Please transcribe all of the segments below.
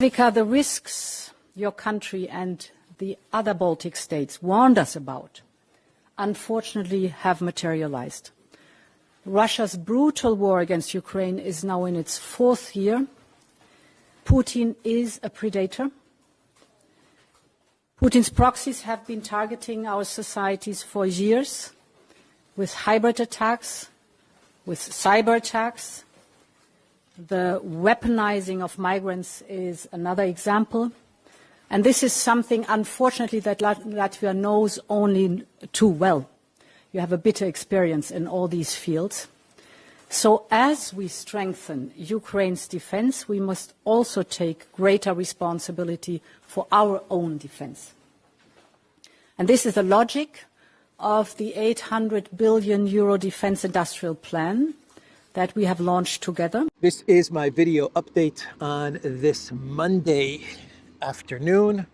Vika, the risks your country and the other Baltic states warned us about, unfortunately, have materialized. Russia's brutal war against Ukraine is now in its 4th year. Putin is a predator. Putin's proxies have been targeting our societies for years with hybrid attacks, with cyber attacks. The weaponizing of migrants is another example. And this is something, unfortunately, that Latvia knows only too well. You have a bitter experience in all these fields. So as we strengthen Ukraine's defense, we must also take greater responsibility for our own defense. And this is the logic of the 800 billion euro defense industrial plan that we have launched together. This is my video update on this Monday afternoon,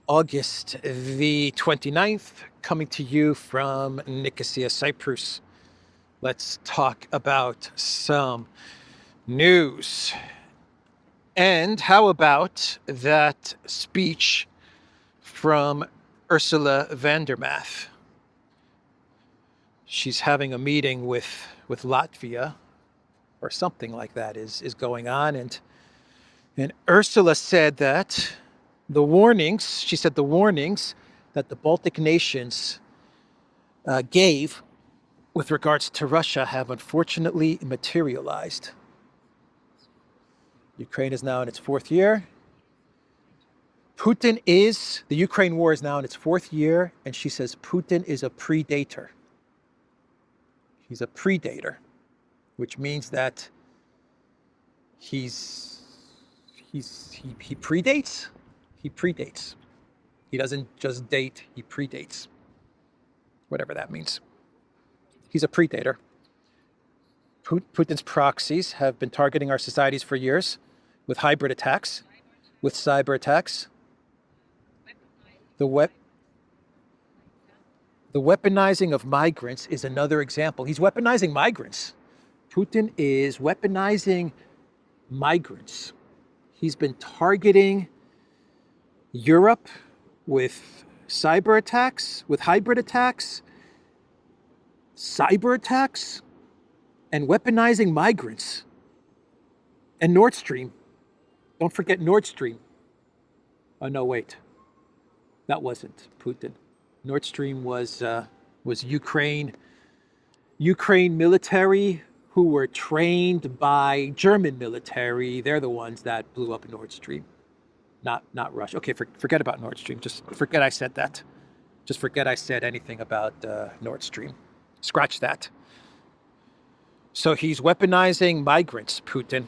August the 29th, coming to you from Nicosia, Cyprus. Let's talk about some news. And how about that speech from Ursula von der Leyen? She's having a meeting with Latvia, or something like that is going on. And Ursula said that the warnings that the Baltic nations gave with regards to Russia have unfortunately materialized. Ukraine is now in its 4th year. The Ukraine war is now in its 4th year, and she says Putin is a predator. He's a predator, which means that he predates. He predates. He doesn't just date, he predates. Whatever that means. He's a predator. Putin's proxies have been targeting our societies for years with hybrid attacks, with cyber attacks. The weaponizing of migrants is another example. He's weaponizing migrants. Putin is weaponizing migrants. He's been targeting Europe with cyber attacks, with hybrid attacks, cyber attacks, and weaponizing migrants. And Nord Stream. Don't forget Nord Stream. Oh, no, wait. That wasn't Putin. Nord Stream was Ukraine military who were trained by German military. They're the ones that blew up Nord Stream, not Russia. Okay, forget about Nord Stream. Just forget I said that. Just forget I said anything about Nord Stream. Scratch that. So he's weaponizing migrants, Putin.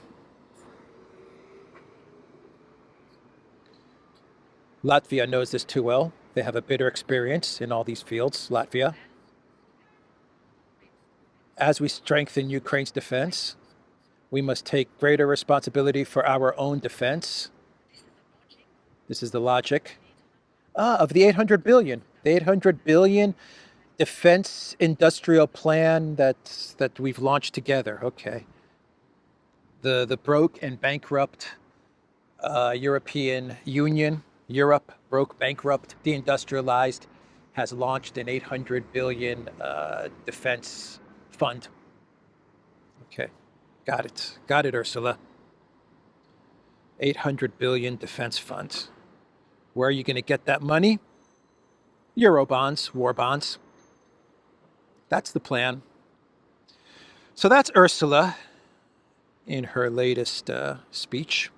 Latvia knows this too well. They have a bitter experience in all these fields, Latvia. As we strengthen Ukraine's defense, we must take greater responsibility for our own defense. This is the logic of the 800 billion. The 800 billion defense industrial plan that we've launched together. Okay. The broke and bankrupt European Union, Europe broke, bankrupt, deindustrialized, has launched an 800 billion defense fund. Okay, got it, Ursula. 800 billion defense fund. Where are you going to get that money? Euro bonds, war bonds. That's the plan. So that's Ursula in her latest speech.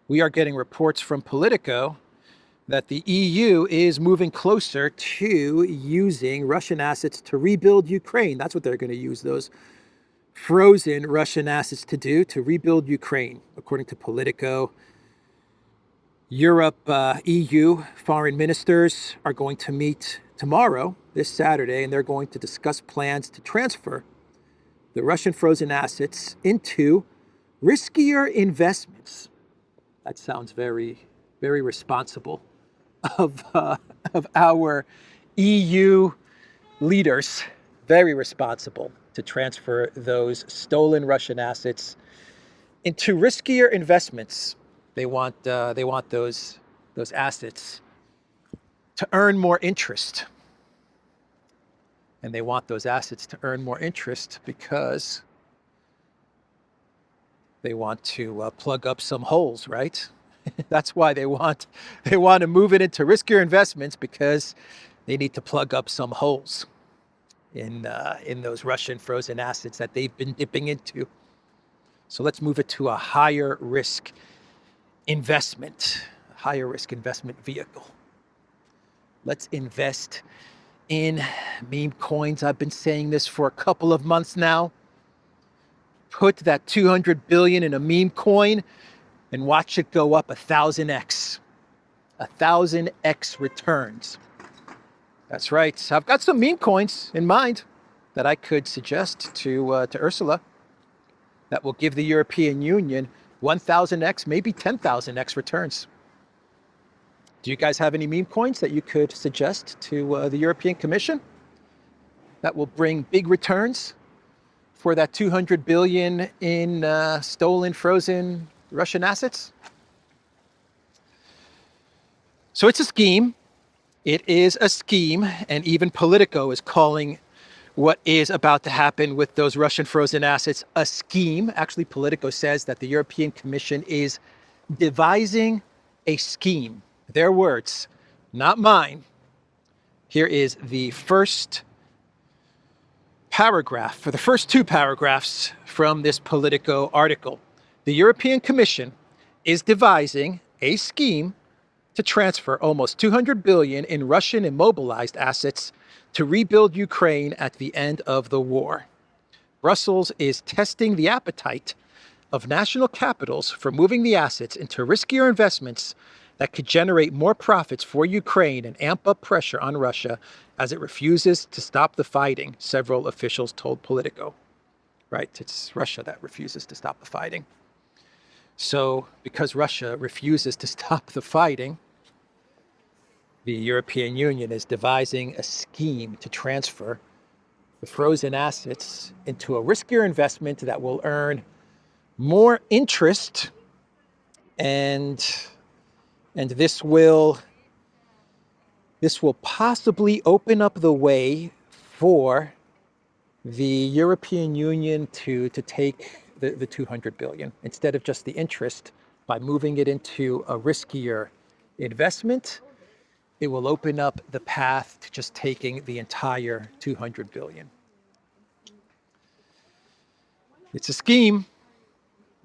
We are getting reports from Politico that the EU is moving closer to using Russian assets to rebuild Ukraine. That's what they're going to use those frozen Russian assets to do, to rebuild Ukraine, according to Politico. Europe, EU foreign ministers are going to meet tomorrow, this Saturday, and they're going to discuss plans to transfer the Russian frozen assets into riskier investments. That sounds very, very responsible of our EU leaders. Very responsible to transfer those stolen Russian assets into riskier investments. They want those assets to earn more interest. And they want those assets to earn more interest because they want to plug up some holes, right? That's why they want to move it into riskier investments, because they need to plug up some holes in those Russian frozen assets that they've been dipping into. So let's move it to a higher risk investment vehicle. Let's invest in meme coins. I've been saying this for a couple of months now. Put that 200 billion in a meme coin and watch it go up 1,000x. 1,000x returns. That's right. I've got some meme coins in mind that I could suggest to Ursula that will give the European Union 1,000x, maybe 10,000x returns. Do you guys have any meme coins that you could suggest to the European Commission that will bring big returns for that 200 billion in stolen, frozen Russian assets? So it's a scheme. It is a scheme, and even Politico is calling what is about to happen with those Russian frozen assets a scheme. Actually, Politico says that the European Commission is devising a scheme. Their words, not mine. Here is the first paragraph, for the first two paragraphs from this Politico article. The European Commission is devising a scheme to transfer almost 200 billion in Russian immobilized assets to rebuild Ukraine at the end of the war. Brussels is testing the appetite of national capitals for moving the assets into riskier investments that could generate more profits for Ukraine and amp up pressure on Russia as it refuses to stop the fighting, several officials told Politico. Right, it's Russia that refuses to stop the fighting. So because Russia refuses to stop the fighting, the European Union is devising a scheme to transfer the frozen assets into a riskier investment that will earn more interest, and this will possibly open up the way for the European Union to take the 200 billion instead of just the interest. By moving it into a riskier investment, it will open up the path to just taking the entire 200 billion. It's a scheme.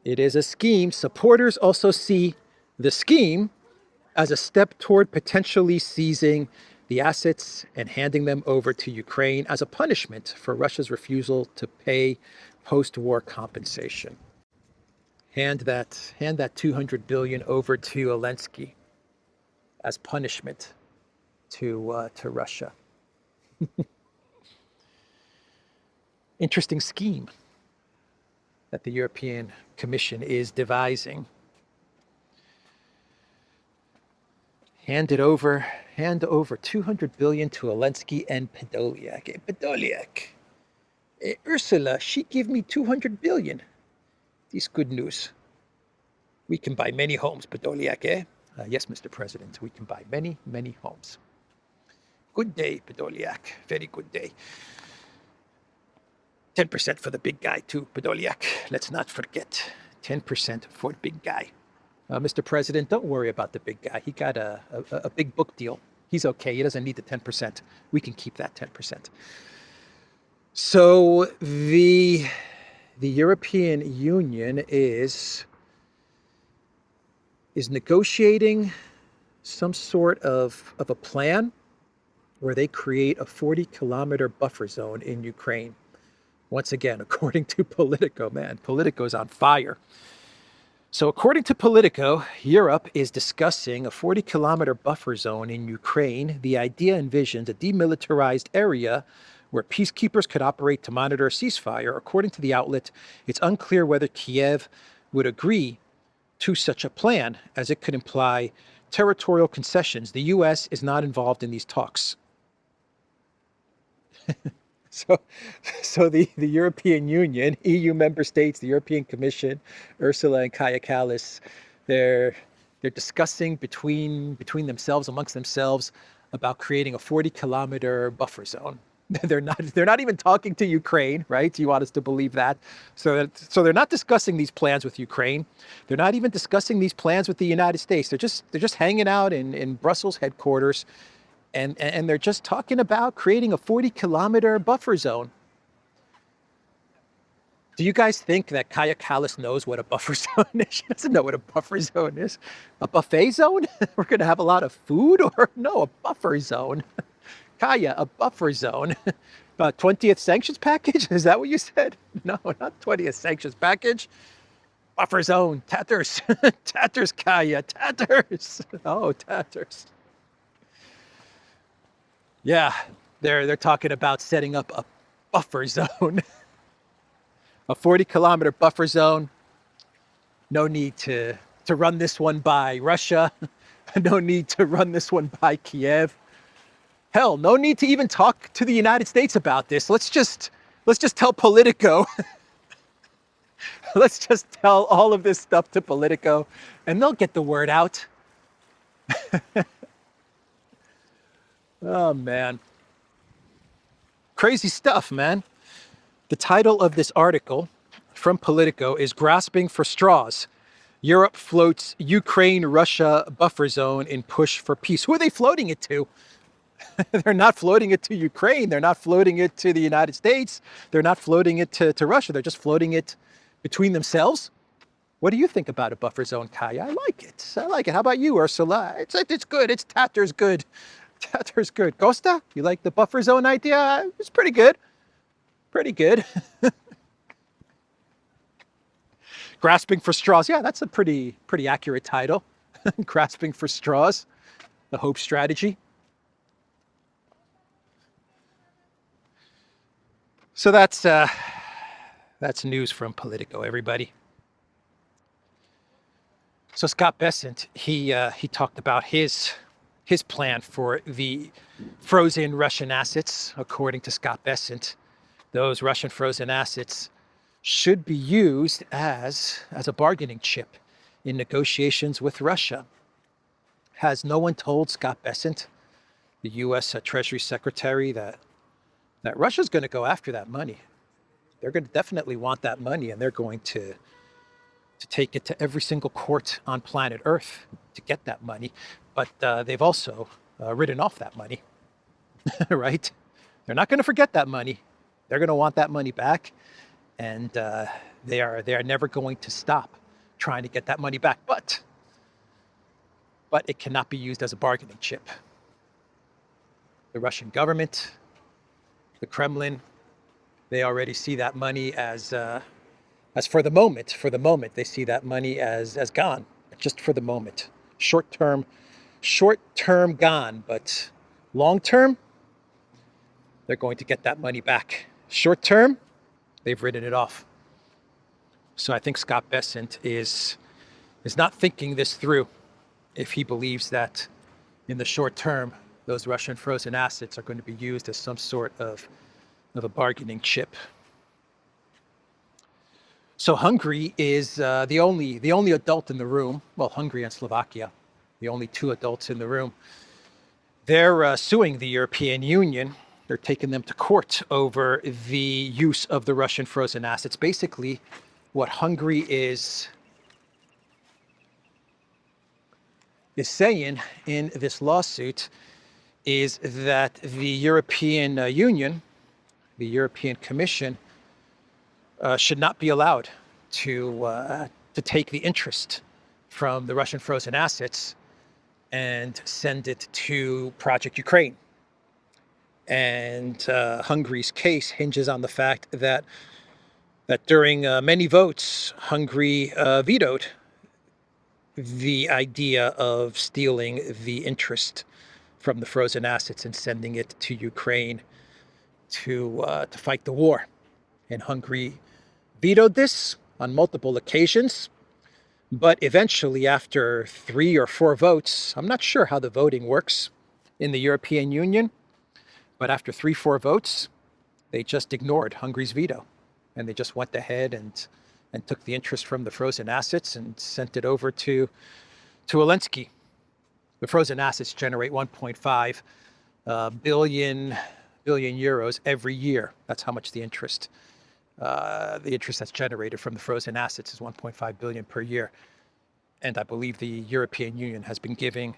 It is a scheme. Supporters also see the scheme as a step toward potentially seizing the assets and handing them over to Ukraine as a punishment for Russia's refusal to pay post-war compensation. Hand that 200 billion over to Zelensky as punishment to Russia. Interesting scheme that the European Commission is devising. Hand over 200 billion to Zelensky and Podolyak. Podolyak, Ursula, she give me 200 billion. This good news. We can buy many homes, Podolyak, eh? Yes, Mr. President, we can buy many, many homes. Good day, Podolyak. Very good day. 10% for the big guy, too, Podolyak. Let's not forget. 10% for the big guy. Mr. President, don't worry about the big guy. He got a big book deal. He's okay. He doesn't need the 10%. We can keep that 10%. So the European Union is negotiating some sort of a plan where they create a 40-kilometer buffer zone in Ukraine. Once again, according to Politico, man, Politico's on fire. So according to Politico, Europe is discussing a 40-kilometer buffer zone in Ukraine. The idea envisions a demilitarized area where peacekeepers could operate to monitor a ceasefire. According to the outlet, it's unclear whether Kiev would agree to such a plan, as it could imply territorial concessions. The U.S. is not involved in these talks. So, so the European Union, EU member states, the European Commission, Ursula and Kaja Kallas, they're discussing between themselves, amongst themselves, about creating a 40-kilometer buffer zone. They're not even talking to Ukraine, right? You want us to believe that? So they're not discussing these plans with Ukraine. They're not even discussing these plans with the United States. They're just hanging out in Brussels headquarters, and they're just talking about creating a 40-kilometer buffer zone. Do you guys think that Kaja Kallas knows what a buffer zone is? She doesn't know what a buffer zone is. A buffet zone? We're going to have a lot of food? Or no, a buffer zone. Kaya, a buffer zone. 20th sanctions package? Is that what you said? No, not 20th sanctions package. Buffer zone. Tatters. Tatters, Kaya. Tatters. Oh, tatters. Yeah, they're talking about setting up a buffer zone. A 40-kilometer buffer zone. No need to run this one by Russia. No need to run this one by Kiev. Hell, no need to even talk to the United States about this. Let's just tell Politico. Let's just tell all of this stuff to Politico, and they'll get the word out. Oh, man. Crazy stuff, man. The title of this article from Politico is Grasping for Straws. Europe floats Ukraine-Russia buffer zone in push for peace. Who are they floating it to? They're not floating it to Ukraine. They're not floating it to the United States. They're not floating it to Russia. They're just floating it between themselves. What do you think about a buffer zone, Kaya? I like it. I like it. How about you, Ursula? It's good. It's Tatter's good. Tatter's good. Costa, you like the buffer zone idea? It's pretty good. Pretty good. Grasping for straws. Yeah, that's a pretty accurate title. Grasping for straws. The hope strategy. So that's news from Politico, everybody. So Scott Bessent, he talked about his plan for the frozen Russian assets. According to Scott Bessent, those Russian frozen assets should be used as a bargaining chip in negotiations with Russia. Has no one told Scott Bessent, the U.S. Treasury Secretary, that Russia's going to go after that money? They're going to definitely want that money, and they're going to take it to every single court on planet Earth to get that money. But they've also written off that money, right? They're not going to forget that money. They're going to want that money back, and they are never going to stop trying to get that money back. But it cannot be used as a bargaining chip. The Russian government, the Kremlin, they already see that money as for the moment, they see that money as gone, just for the moment. Short term gone, but long term, they're going to get that money back. Short term, they've written it off. So I think Scott Bessent is not thinking this through if he believes that in the short term, those Russian frozen assets are going to be used as some sort of a bargaining chip. So Hungary is the only adult in the room. Well, Hungary and Slovakia, the only two adults in the room. They're suing the European Union. They're taking them to court over the use of the Russian frozen assets. Basically, what Hungary is saying in this lawsuit is that the European Union, the European Commission, should not be allowed to take the interest from the Russian frozen assets and send it to Project Ukraine. And Hungary's case hinges on the fact that during many votes, Hungary vetoed the idea of stealing the interest from the frozen assets and sending it to Ukraine to fight the war. And Hungary vetoed this on multiple occasions, but eventually, after 3 or 4 votes, I'm not sure how the voting works in the European Union, but after 3-4 votes, they just ignored Hungary's veto, and they just went ahead and took the interest from the frozen assets and sent it over to Zelensky. The frozen assets generate 1.5 billion euros every year. That's how much the interest that's generated from the frozen assets is 1.5 billion per year. And I believe the European Union has been giving,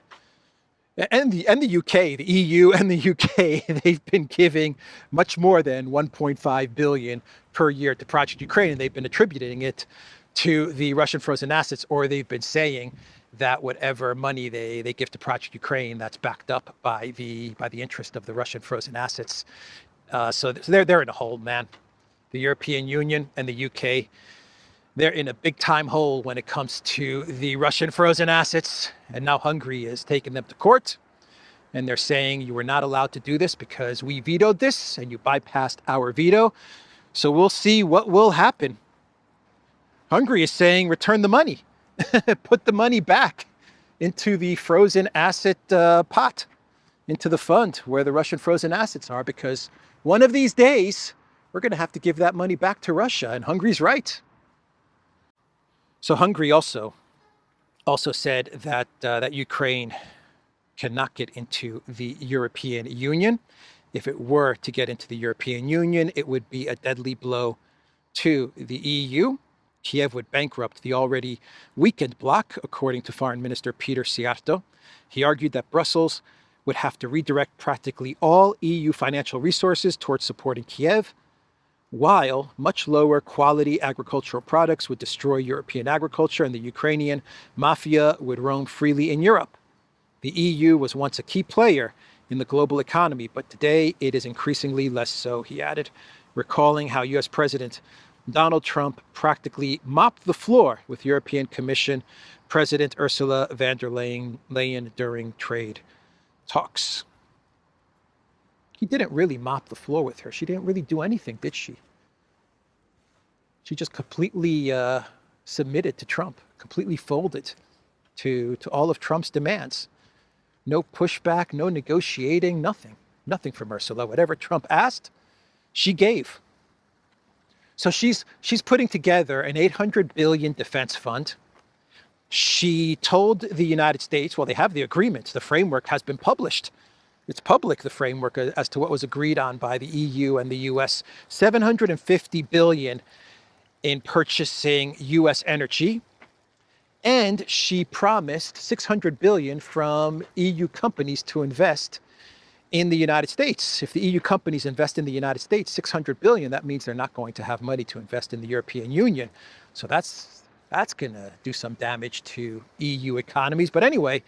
and the UK, the EU and the UK, they've been giving much more than 1.5 billion per year to Project Ukraine, and they've been attributing it to the Russian frozen assets, or they've been saying that whatever money they give to Project Ukraine, that's backed up by the interest of the Russian frozen assets. So they're in a hole, man. The European Union and the UK, they're in a big time hole when it comes to the Russian frozen assets. And now Hungary is taking them to court. And they're saying you were not allowed to do this because we vetoed this and you bypassed our veto. So we'll see what will happen. Hungary is saying return the money. Put the money back into the frozen asset pot, into the fund where the Russian frozen assets are, because one of these days we're going to have to give that money back to Russia, and Hungary's right. So Hungary also said that Ukraine cannot get into the European Union. If it were to get into the European Union, it would be a deadly blow to the EU. Kiev would bankrupt the already weakened bloc, according to Foreign Minister Peter Szijjártó. He argued that Brussels would have to redirect practically all EU financial resources towards supporting Kiev, while much lower quality agricultural products would destroy European agriculture and the Ukrainian mafia would roam freely in Europe. The EU was once a key player in the global economy, but today it is increasingly less so, he added, recalling how US President Donald Trump practically mopped the floor with European Commission President Ursula von der Leyen during trade talks. He didn't really mop the floor with her. She didn't really do anything, did she? She just completely submitted to Trump, completely folded to all of Trump's demands. No pushback, no negotiating, nothing from Ursula. Whatever Trump asked, she gave. So she's putting together an 800 billion defense fund. She told the United States, well, they have the agreement. The framework has been published. It's public, the framework, as to what was agreed on by the EU and the US. 750 billion in purchasing US energy. And she promised 600 billion from EU companies to invest in the United States. If the EU companies invest in the United States, 600 billion, that means they're not going to have money to invest in the European Union. So that's going to do some damage to EU economies. But anyway,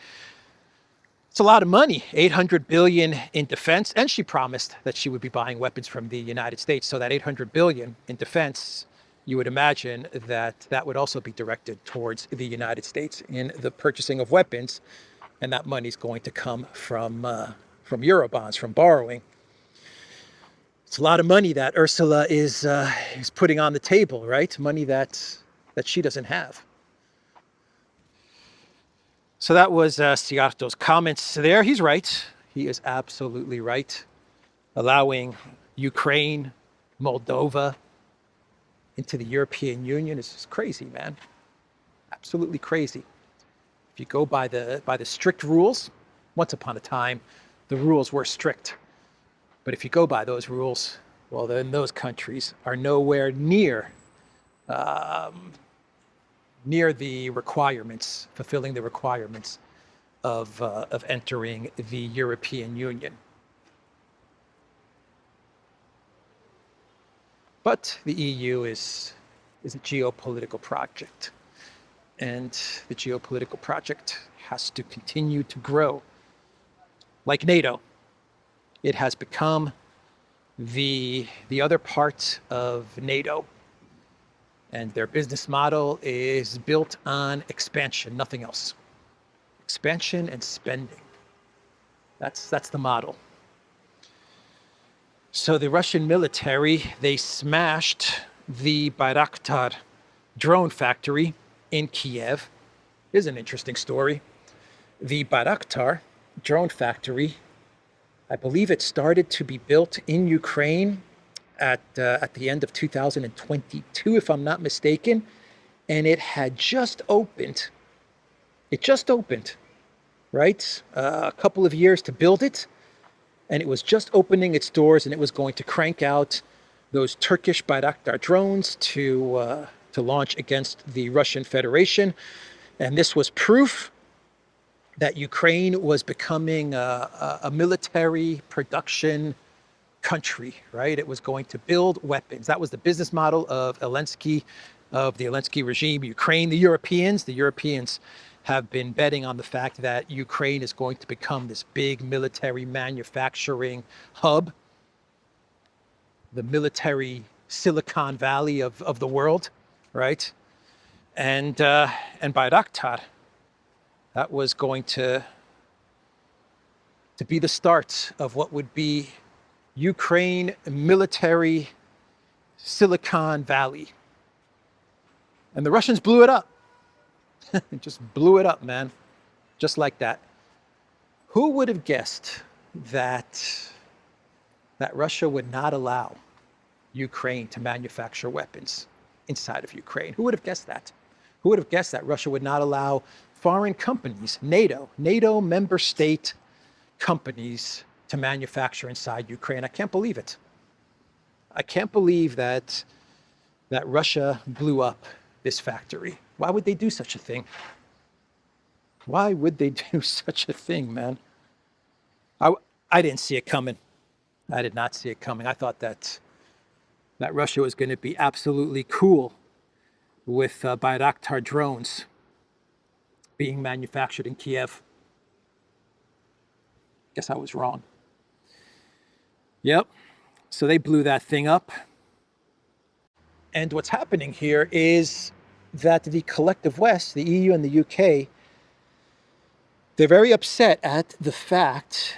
it's a lot of money, 800 billion in defense. And she promised that she would be buying weapons from the United States. So that 800 billion in defense, you would imagine that would also be directed towards the United States in the purchasing of weapons. And that money is going to come from Eurobonds, from borrowing. It's a lot of money that Ursula is putting on the table, right? Money that she doesn't have. So that was Szijjártó's comments there. He's right. He is absolutely right. Allowing Ukraine, Moldova into the European Union is just crazy, man. Absolutely crazy. If you go by the strict rules, once upon a time, the rules were strict. But if you go by those rules, well, then those countries are nowhere near the requirements, fulfilling the requirements of entering the European Union. But the EU is a geopolitical project, and the geopolitical project has to continue to grow. Like NATO, it has become the other part of NATO, and their business model is built on expansion, nothing else. Expansion and spending. That's the model. So the Russian military, they smashed the Bayraktar drone factory in Kiev. Here's an interesting story. The Bayraktar drone factory, I believe it started to be built in Ukraine at the end of 2022, if I'm not mistaken, and it had just opened. It just opened, right? A couple of years to build it, and it was just opening its doors, and it was going to crank out those Turkish Bayraktar drones to launch against the Russian Federation. And this was proof that Ukraine was becoming a military production country, right? It was going to build weapons. That was the business model of Zelensky, of the Zelensky regime. Ukraine, the Europeans have been betting on the fact that Ukraine is going to become this big military manufacturing hub, the military Silicon Valley of the world, right? And Bayraktar, that was going to be the start of what would be Ukraine military Silicon Valley. And the Russians blew it up. Just blew it up, man. Just like that. Who would have guessed that Russia would not allow Ukraine to manufacture weapons inside of Ukraine? Who would have guessed that? Who would have guessed that Russia would not allow foreign companies, NATO member state companies, to manufacture inside Ukraine? I can't believe it. I can't believe that Russia blew up this factory. Why would they do such a thing? Why would they do such a thing, man? I didn't see it coming. I did not see it coming. I thought that Russia was going to be absolutely cool with Bayraktar drones being manufactured in Kiev. Guess I was wrong. Yep. So they blew that thing up. And what's happening here is that the collective West, the EU and the UK, they're very upset at the fact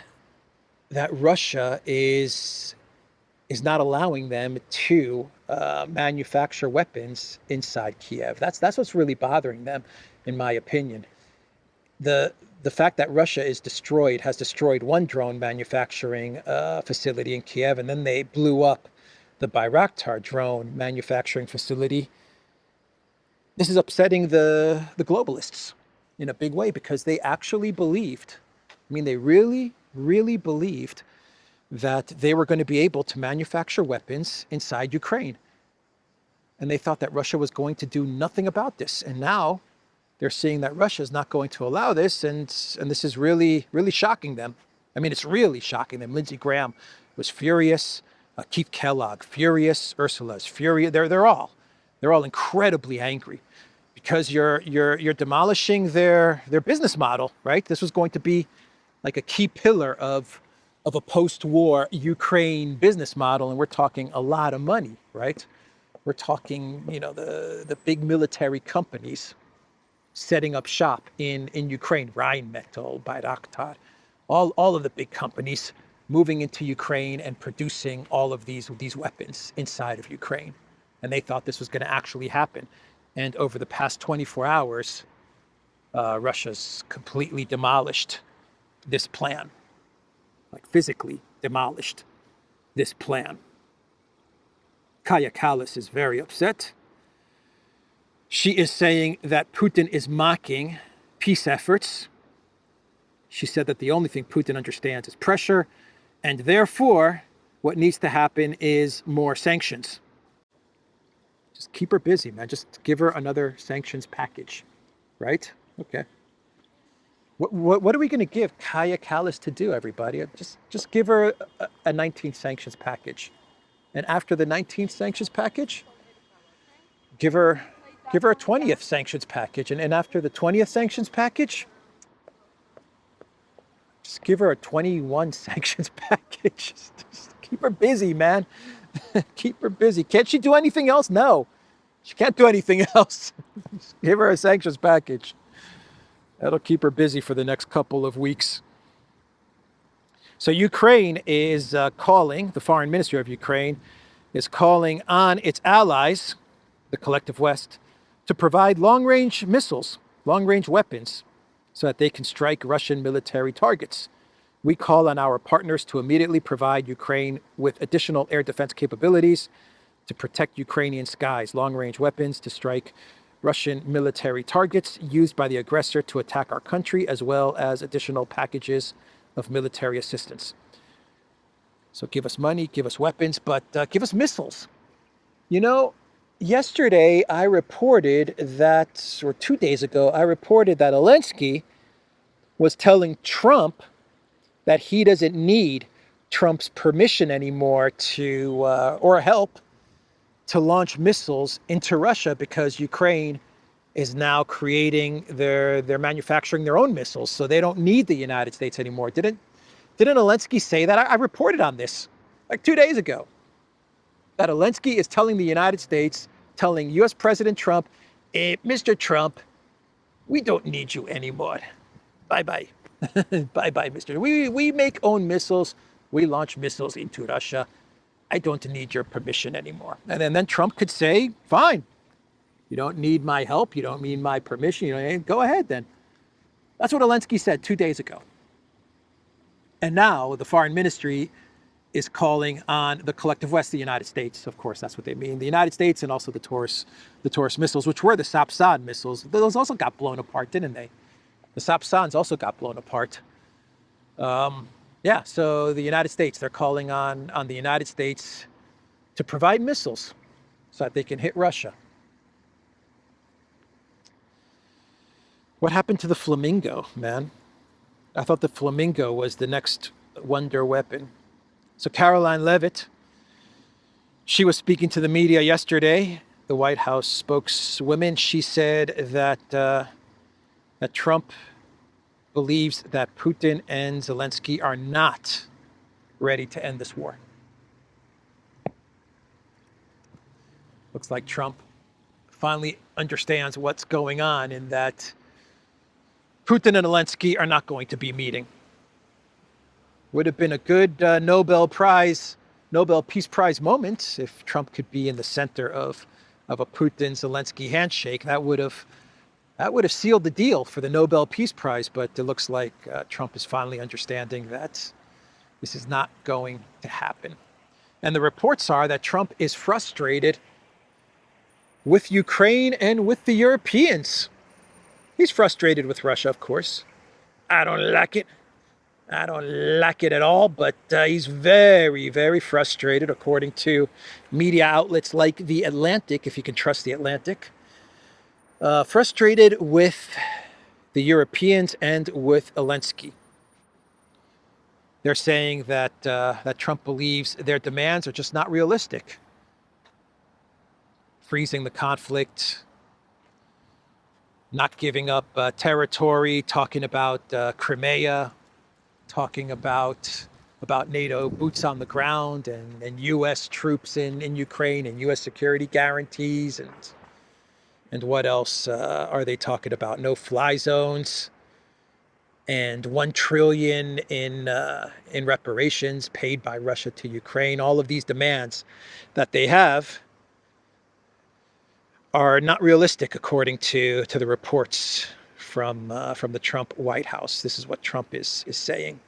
that Russia is not allowing them to manufacture weapons inside Kiev. That's what's really bothering them, in my opinion. The fact that Russia has destroyed one drone manufacturing facility in Kiev, and then they blew up the Bayraktar drone manufacturing facility. This is upsetting the globalists in a big way, because they actually believed, they really, really believed that they were going to be able to manufacture weapons inside Ukraine. And they thought that Russia was going to do nothing about this. And now they're seeing that Russia is not going to allow this, and this is really, really shocking them. It's really shocking them. Lindsey Graham was furious. Keith Kellogg, furious. Ursula's furious. They're all incredibly angry, because you're demolishing their business model, right? This was going to be like a key pillar of a post-war Ukraine business model, and we're talking a lot of money, right? We're talking, the big military companies setting up shop in Ukraine, Rheinmetall, Bayraktar, all of the big companies moving into Ukraine and producing all of these weapons inside of Ukraine. And they thought this was going to actually happen. And over the past 24 hours, Russia's completely demolished this plan, like physically demolished this plan. Kaja Kallas is very upset. She is saying that Putin is mocking peace efforts. She said that the only thing Putin understands is pressure, and therefore, what needs to happen is more sanctions. Just keep her busy, man. Just give her another sanctions package, right? Okay. What are we going to give Kaja Kallas to do, everybody? Just give her a 19th sanctions package. And after the 19th sanctions package, give her a 20th sanctions package. And after the 20th sanctions package, just give her a 21 sanctions package. Just keep her busy, man. Keep her busy. Can't she do anything else? No, she can't do anything else. Just give her a sanctions package. That'll keep her busy for the next couple of weeks. So Ukraine is calling, the foreign ministry of Ukraine is calling on its allies, the collective West, to provide long-range missiles, long-range weapons, so that they can strike Russian military targets. We call on our partners to immediately provide Ukraine with additional air defense capabilities to protect Ukrainian skies, long-range weapons to strike Russian military targets used by the aggressor to attack our country, as well as additional packages of military assistance. So give us money, give us weapons, but give us missiles. You know, yesterday I reported that, or 2 days ago, I reported that Zelensky was telling Trump that he doesn't need Trump's permission anymore to, or help to launch missiles into Russia because Ukraine is now creating they're manufacturing their own missiles, so they don't need the United States anymore. Didn't Zelensky say that? I reported on this like 2 days ago. That Zelensky is telling the United States, telling US President Trump, Mr. Trump, we don't need you anymore. Bye-bye. Bye-bye, Mr. We make own missiles. We launch missiles into Russia. I don't need your permission anymore. And then Trump could say, fine, you don't need my help. You don't need my permission. Go ahead then. That's what Zelensky said 2 days ago. And now the foreign ministry is calling on the collective West, the United States. Of course, that's what they mean. The United States and also the Taurus missiles, which were the Sapsan missiles. Those also got blown apart, didn't they? The Sapsans also got blown apart. Yeah, so the United States, they're calling on the United States to provide missiles so that they can hit Russia. What happened to the Flamingo, man? I thought the Flamingo was the next wonder weapon. So Caroline Leavitt, she was speaking to the media yesterday, the White House spokeswoman. She said that that Trump believes that Putin and Zelensky are not ready to end this war. Looks like Trump finally understands what's going on and that Putin and Zelensky are not going to be meeting. Would have been a good Nobel Peace Prize moment if Trump could be in the center of a Putin-Zelensky handshake. That would have sealed the deal for the Nobel Peace Prize, but it looks like Trump is finally understanding that this is not going to happen. And the reports are that Trump is frustrated with Ukraine and with the Europeans. He's frustrated with Russia, of course. I don't like it. I don't like it at all, but he's very, very frustrated, according to media outlets like The Atlantic, if you can trust The Atlantic. Frustrated with the Europeans and with Zelensky. They're saying that that Trump believes their demands are just not realistic. Freezing the conflict, not giving up territory, talking about Crimea, talking about NATO boots on the ground and U.S. troops in Ukraine and U.S. security guarantees and what else are they talking about? No-fly zones and $1 trillion in reparations paid by Russia to Ukraine. All of these demands that they have are not realistic, according to the reports from the Trump White House. This is what Trump is saying.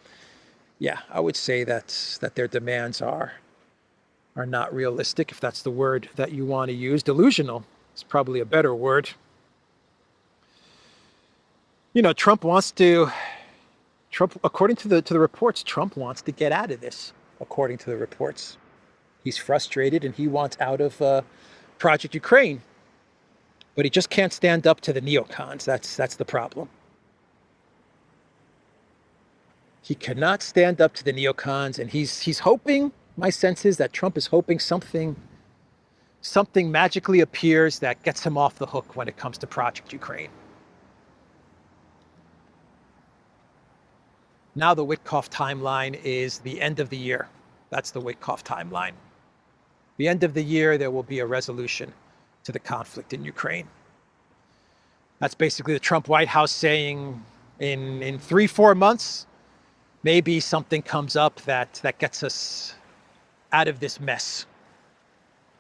Yeah, I would say that their demands are not realistic, if that's the word that you want to use. Delusional is probably a better word. You know, Trump, according to the reports, Trump wants to get out of this, according to the reports. He's frustrated and he wants out of Project Ukraine. But he just can't stand up to the neocons. That's the problem. He cannot stand up to the neocons, and he's hoping, my sense is that Trump is hoping something magically appears that gets him off the hook when it comes to Project Ukraine. Now the Witkoff timeline is the end of the year. That's the Witkoff timeline. The end of the year, there will be a resolution to the conflict in Ukraine. That's basically the Trump White House saying in 3-4 months, maybe something comes up that gets us out of this mess.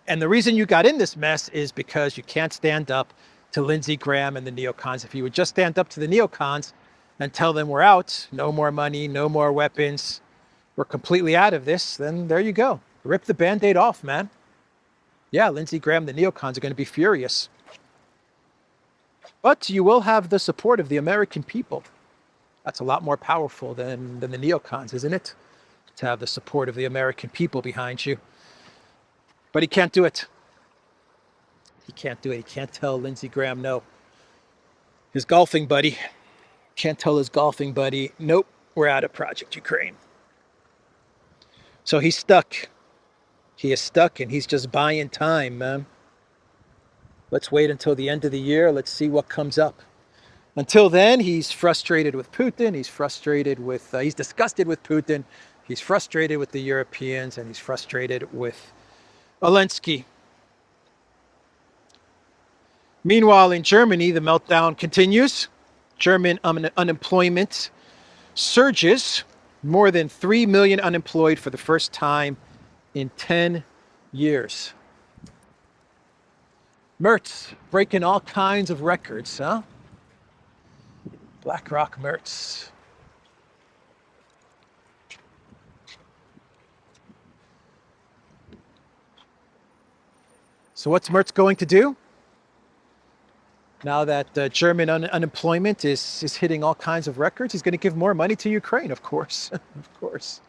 And the reason you got in this mess is because you can't stand up to Lindsey Graham and the neocons. If you would just stand up to the neocons, and tell them we're out, no more money, no more weapons, we're completely out of this, then there you go. Rip the Band-Aid off, man. Yeah, Lindsey Graham, the neocons are going to be furious. But you will have the support of the American people. That's a lot more powerful than the neocons, isn't it? To have the support of the American people behind you. But he can't do it. He can't do it. He can't tell Lindsey Graham no. His golfing buddy can't tell his golfing buddy, nope, we're out of Project Ukraine. So he's stuck. He is stuck and he's just buying time, man. Let's wait until the end of the year. Let's see what comes up. Until then, he's frustrated with Putin. He's frustrated with, he's disgusted with Putin. He's frustrated with the Europeans and he's frustrated with Zelensky. Meanwhile, in Germany, the meltdown continues. German unemployment surges. More than 3 million unemployed for the first time in 10 years. Mertz breaking all kinds of records, huh? BlackRock Mertz. So what's Mertz going to do? Now that German unemployment is hitting all kinds of records, he's going to give more money to Ukraine, of course. Of course.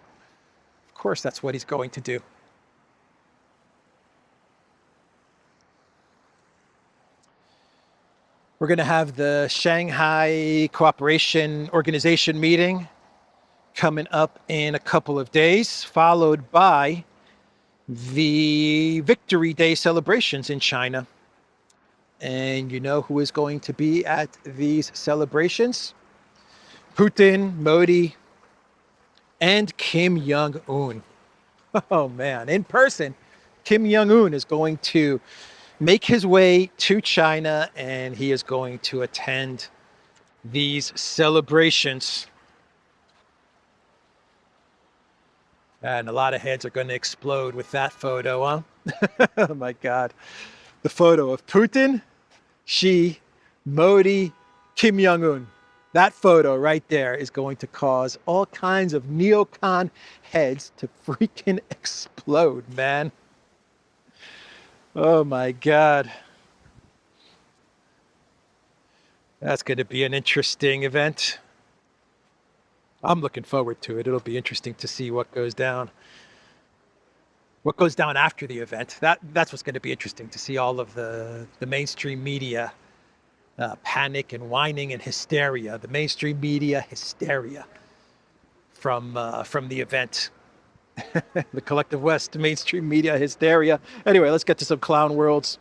Of course, that's what he's going to do. We're going to have the Shanghai Cooperation Organization meeting coming up in a couple of days, followed by the Victory Day celebrations in China. And you know who is going to be at these celebrations? Putin, Modi, and Kim Jong-un. Oh man, in person, Kim Jong-un is going to make his way to China and he is going to attend these celebrations. And a lot of heads are going to explode with that photo, huh? Oh my God. The photo of Putin, Xi, Modi, Kim Jong-un. That photo right there is going to cause all kinds of neocon heads to freaking explode, man. Oh my God. That's going to be an interesting event. I'm looking forward to it. It'll be interesting to see what goes down. What goes down after the event. That's what's going to be interesting, to see all of the mainstream media panic and whining and hysteria. The mainstream media hysteria from the event. The collective West mainstream media hysteria. Anyway, let's get to some clown worlds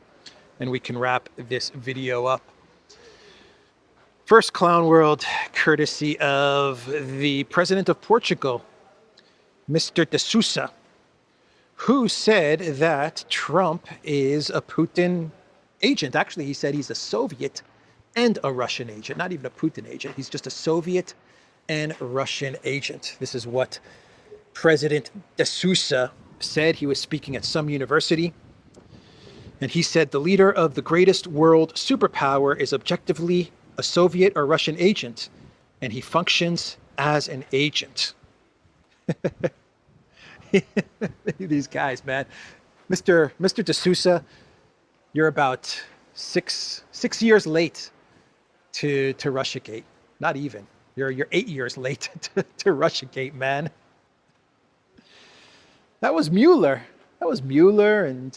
and we can wrap this video up. First clown world, courtesy of the president of Portugal, Mr. de Sousa, who said that Trump is a Putin agent. Actually, he said he's a Soviet and a Russian agent, not even a Putin agent. He's just a Soviet and Russian agent. This is what President de Sousa said. He was speaking at some university. And he said the leader of the greatest world superpower is objectively a Soviet or Russian agent, and he functions as an agent. These guys, man. Mr. de Sousa, you're about six years late to Russiagate. Not even. You're 8 years late to Russiagate, man. That was Mueller. That was Mueller and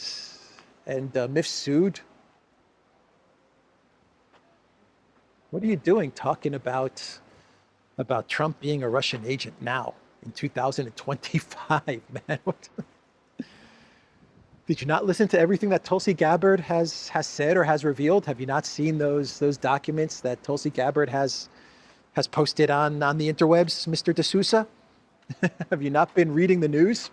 Mifsud. What are you doing talking about Trump being a Russian agent now in 2025, man? What? Did you not listen to everything that Tulsi Gabbard has said or has revealed? Have you not seen those documents that Tulsi Gabbard has posted on the interwebs, Mr. de Sousa? Have you not been reading the news?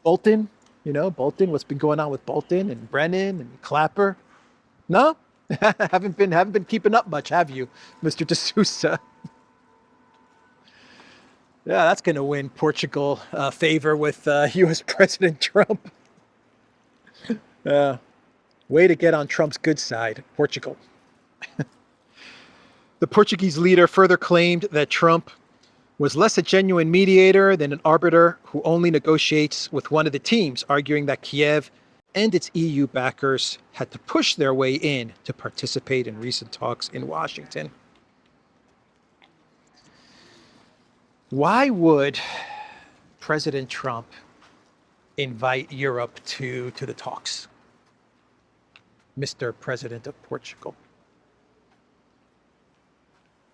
Bolton, Bolton, what's been going on with Bolton and Brennan and Clapper? No? haven't been keeping up much, have you, Mr. de Sousa? Yeah, that's going to win Portugal favor with U.S. President Trump. Way to get on Trump's good side, Portugal. The Portuguese leader further claimed that Trump was less a genuine mediator than an arbiter who only negotiates with one of the teams, arguing that Kiev and its EU backers had to push their way in to participate in recent talks in Washington. Why would President Trump invite Europe to the talks, Mr. President of Portugal?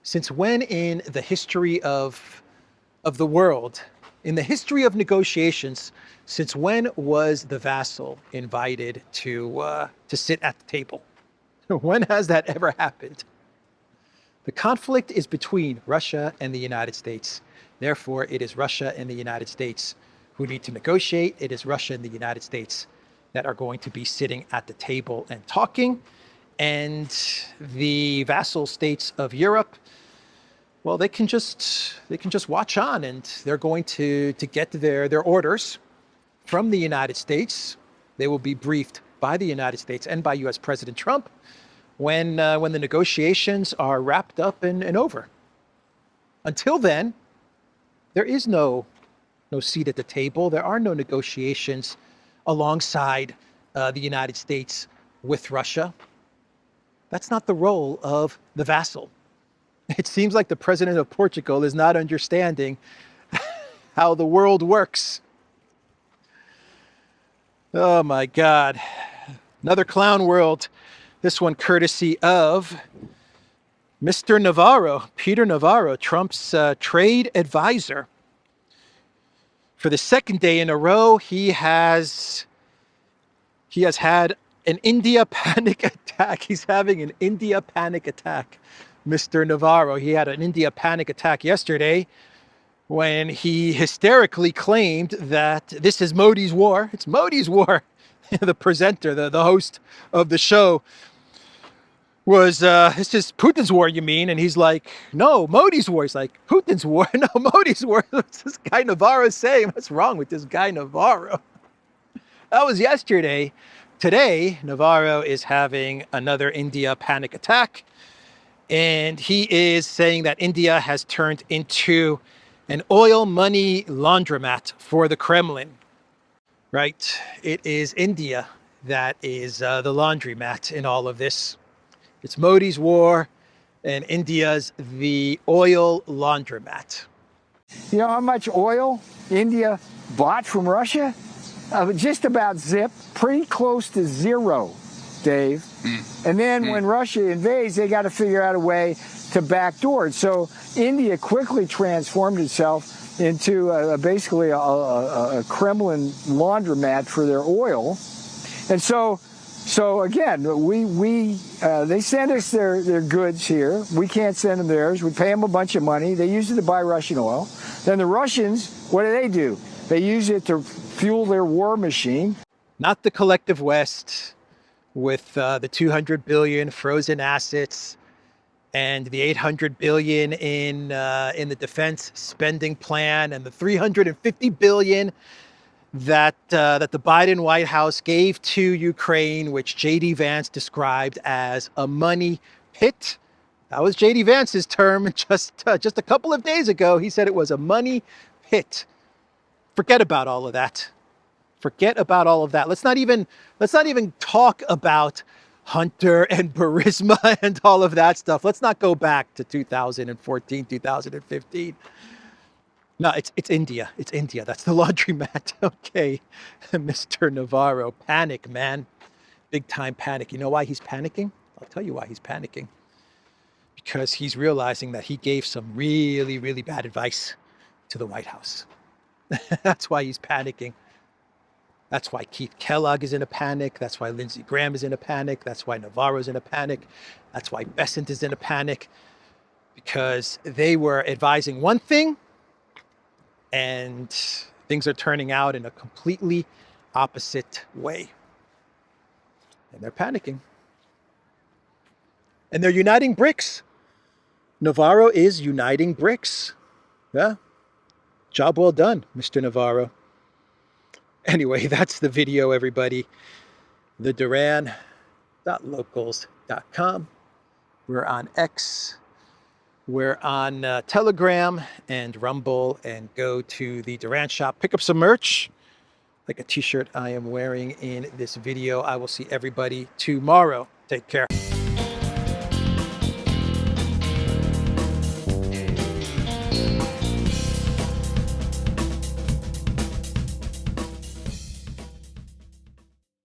Since when in the history of the world, in the history of negotiations, since when was the vassal invited to sit at the table? When has that ever happened? The conflict is between Russia and the United States. Therefore, it is Russia and the United States who need to negotiate. It is Russia and the United States that are going to be sitting at the table and talking. And the vassal states of Europe, well, they can just watch on, and they're going to get their orders from the United States. They will be briefed by the United States and by U.S. President Trump when the negotiations are wrapped up and over. Until then, there is no seat at the table. There are no negotiations alongside the United States with Russia. That's not the role of the vassal. It seems like the president of Portugal is not understanding how the world works. Oh my God. Another clown world. This one courtesy of Mr. Navarro, Peter Navarro, Trump's trade advisor. For the second day in a row, he has had an India panic attack. He's having an India panic attack. Mr. Navarro, he had an India panic attack yesterday when he hysterically claimed that this is Modi's war. It's Modi's war. The presenter, the host of the show was, this is Putin's war, you mean? And he's like, no, Modi's war. He's like, Putin's war? No, Modi's war. What's this guy Navarro saying? What's wrong with this guy Navarro? That was yesterday. Today, Navarro is having another India panic attack. And he is saying that India has turned into an oil money laundromat for the Kremlin, right? It is India that is the laundromat in all of this. It's Modi's war, and India's the oil laundromat. You know how much oil India bought from Russia? Just about zip, pretty close to zero, Dave. And then when Russia invades, they got to figure out a way to backdoor it. So India quickly transformed itself into basically a Kremlin laundromat for their oil. And so again, they send us their goods here. We can't send them theirs. We pay them a bunch of money. They use it to buy Russian oil. Then the Russians, what do? They use it to fuel their war machine. Not the collective West with the 200 billion frozen assets and the 800 billion in the defense spending plan and the 350 billion that the Biden White House gave to Ukraine, which J.D. Vance described as a money pit. That was J.D. Vance's term just a couple of days ago. He said it was a money pit. Forget about all of that. Forget about all of that. Let's not even talk about Hunter and Burisma and all of that stuff. Let's not go back to 2014, 2015. No, it's India. It's India. That's the laundromat. Okay, Mr. Navarro, panic, man. Big time panic. You know why he's panicking? I'll tell you why he's panicking. Because he's realizing that he gave some really, really bad advice to the White House. That's why he's panicking. That's why Keith Kellogg is in a panic. That's why Lindsey Graham is in a panic. That's why Navarro's in a panic. That's why Bessent is in a panic. Because they were advising one thing, and things are turning out in a completely opposite way. And they're panicking. And they're uniting BRICS. Navarro is uniting BRICS. Yeah. Job well done, Mr. Navarro. Anyway, that's the video, everybody. TheDuran.locals.com. We're on X. We're on Telegram and Rumble, and go to the Durant shop, pick up some merch, like a t-shirt I am wearing in this video. I will see everybody tomorrow. Take care.